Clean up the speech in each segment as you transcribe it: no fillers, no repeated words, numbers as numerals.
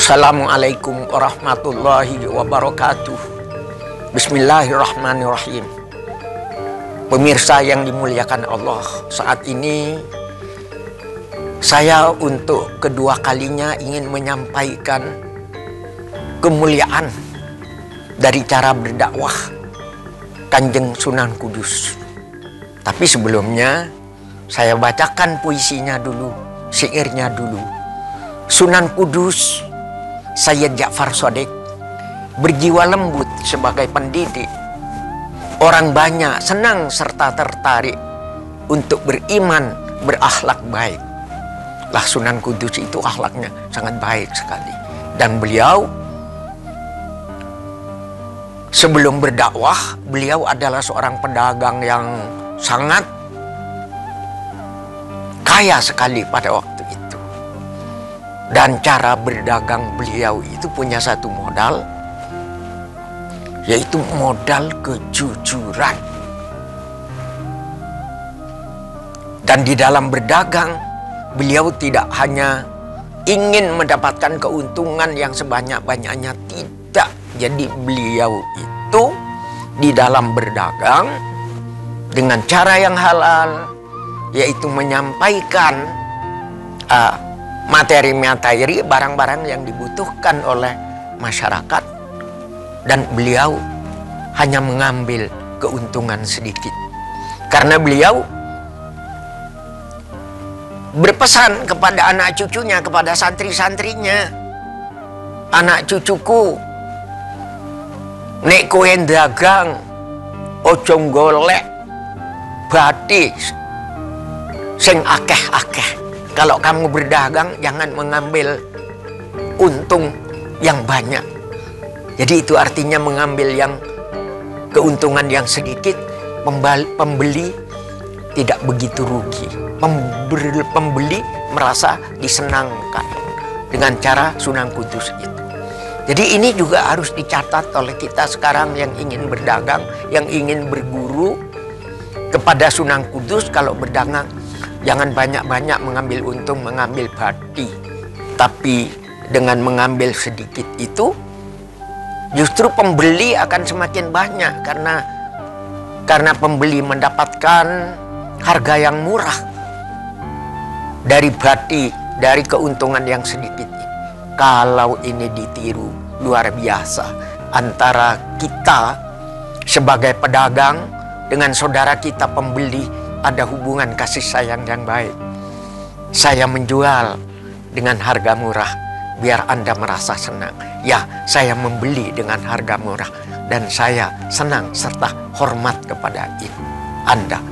Assalamualaikum warahmatullahi wabarakatuh. Bismillahirrahmanirrahim. Pemirsa yang dimuliakan Allah, saat ini saya untuk kedua kalinya ingin menyampaikan kemuliaan dari cara berdakwah Kanjeng Sunan Kudus. Tapi sebelumnya saya bacakan puisinya dulu, syairnya dulu. Sunan Kudus Sayyid Ja'far Shadiq berjiwa lembut sebagai pendidik. Orang banyak senang serta tertarik untuk beriman, berakhlak baik. Lah Sunan Kudus itu akhlaknya sangat baik sekali. Dan beliau sebelum berdakwah, beliau adalah seorang pedagang yang sangat kaya sekali pada waktu itu. Dan cara berdagang beliau itu punya satu modal, yaitu modal kejujuran. Dan di dalam berdagang, beliau tidak hanya ingin mendapatkan keuntungan yang sebanyak-banyaknya, tidak. Jadi beliau itu di dalam berdagang dengan cara yang halal, yaitu menyampaikan materi-materi, barang-barang yang dibutuhkan oleh masyarakat, dan beliau hanya mengambil keuntungan sedikit. Karena beliau berpesan kepada anak cucunya, kepada santri-santrinya, anak cucuku, nek kowe dagang ojo golek bathi sing akeh-akeh. Kalau kamu berdagang, jangan mengambil untung yang banyak. Jadi itu artinya mengambil yang keuntungan yang sedikit, pembeli tidak begitu rugi. Pembeli merasa disenangkan dengan cara Sunan Kudus itu. Jadi ini juga harus dicatat oleh kita sekarang yang ingin berdagang, yang ingin berguru kepada Sunan Kudus. Kalau berdagang, jangan banyak-banyak mengambil untung, mengambil bathi. Tapi dengan mengambil sedikit itu, justru pembeli akan semakin banyak. Karena pembeli mendapatkan harga yang murah dari bathi, dari keuntungan yang sedikit. Kalau ini ditiru, luar biasa. Antara kita sebagai pedagang dengan saudara kita pembeli, ada hubungan kasih sayang yang baik. Saya menjual dengan harga murah biar Anda merasa senang. Ya, saya membeli dengan harga murah dan saya senang serta hormat kepada Anda.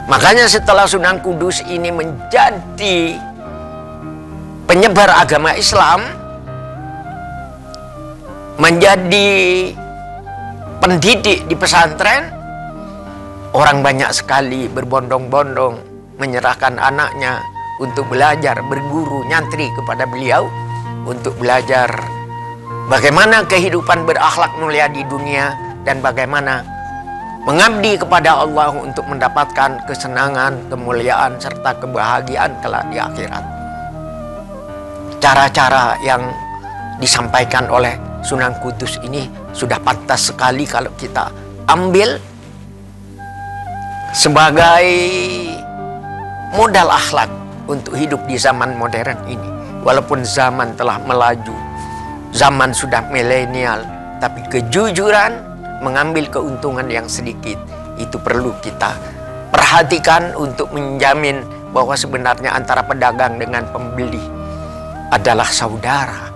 Makanya setelah Sunan Kudus ini menjadi penyebar agama Islam, menjadi pendidik di pesantren, orang banyak sekali berbondong-bondong menyerahkan anaknya untuk belajar, berguru, nyantri kepada beliau untuk belajar bagaimana kehidupan berakhlak mulia di dunia dan bagaimana mengabdi kepada Allah untuk mendapatkan kesenangan, kemuliaan, serta kebahagiaan kelak di akhirat. Cara-cara yang disampaikan oleh Sunan Kudus ini sudah pantas sekali kalau kita ambil sebagai modal akhlak untuk hidup di zaman modern ini. Walaupun zaman telah melaju, zaman sudah milenial, tapi kejujuran, mengambil keuntungan yang sedikit, itu perlu kita perhatikan untuk menjamin bahwa sebenarnya antara pedagang dengan pembeli adalah saudara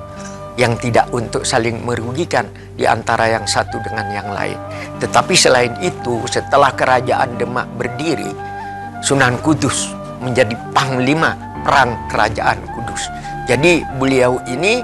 yang tidak untuk saling merugikan di antara yang satu dengan yang lain. Tetapi selain itu, setelah kerajaan Demak berdiri, Sunan Kudus menjadi panglima perang kerajaan Kudus. Jadi beliau ini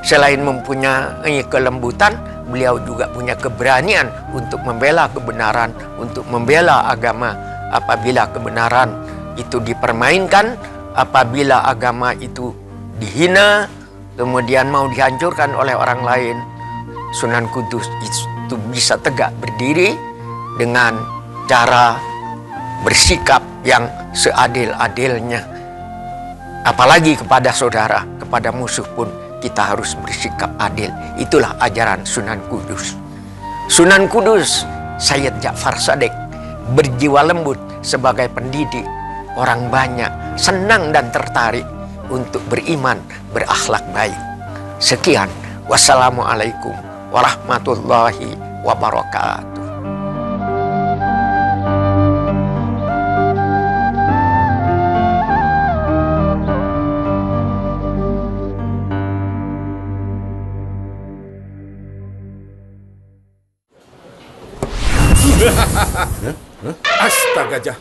selain mempunyai kelembutan, beliau juga punya keberanian untuk membela kebenaran, untuk membela agama. Apabila kebenaran itu dipermainkan, apabila agama itu dihina, kemudian mau dihancurkan oleh orang lain, Sunan Kudus itu bisa tegak berdiri dengan cara bersikap yang seadil-adilnya. Apalagi kepada saudara, kepada musuh pun kita harus bersikap adil. Itulah ajaran Sunan Kudus. Sunan Kudus, Sayyid Ja'far Shadiq, berjiwa lembut sebagai pendidik. Orang banyak senang dan tertarik untuk beriman, berakhlak baik. Sekian, wassalamualaikum warahmatullahi wabarakatuh. Astaga, gajah.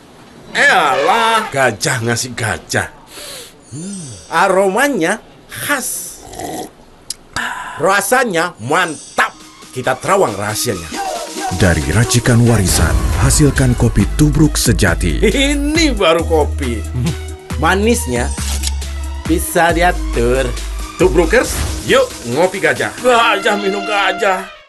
Elah, gajah ngasih gajah. Aromanya khas. Rasanya mantap. Kita terawang rahasianya. Dari racikan warisan, hasilkan kopi tubruk sejati. Ini baru kopi. Manisnya bisa diatur. Tubrukers, yuk ngopi gajah. Gajah minum gajah.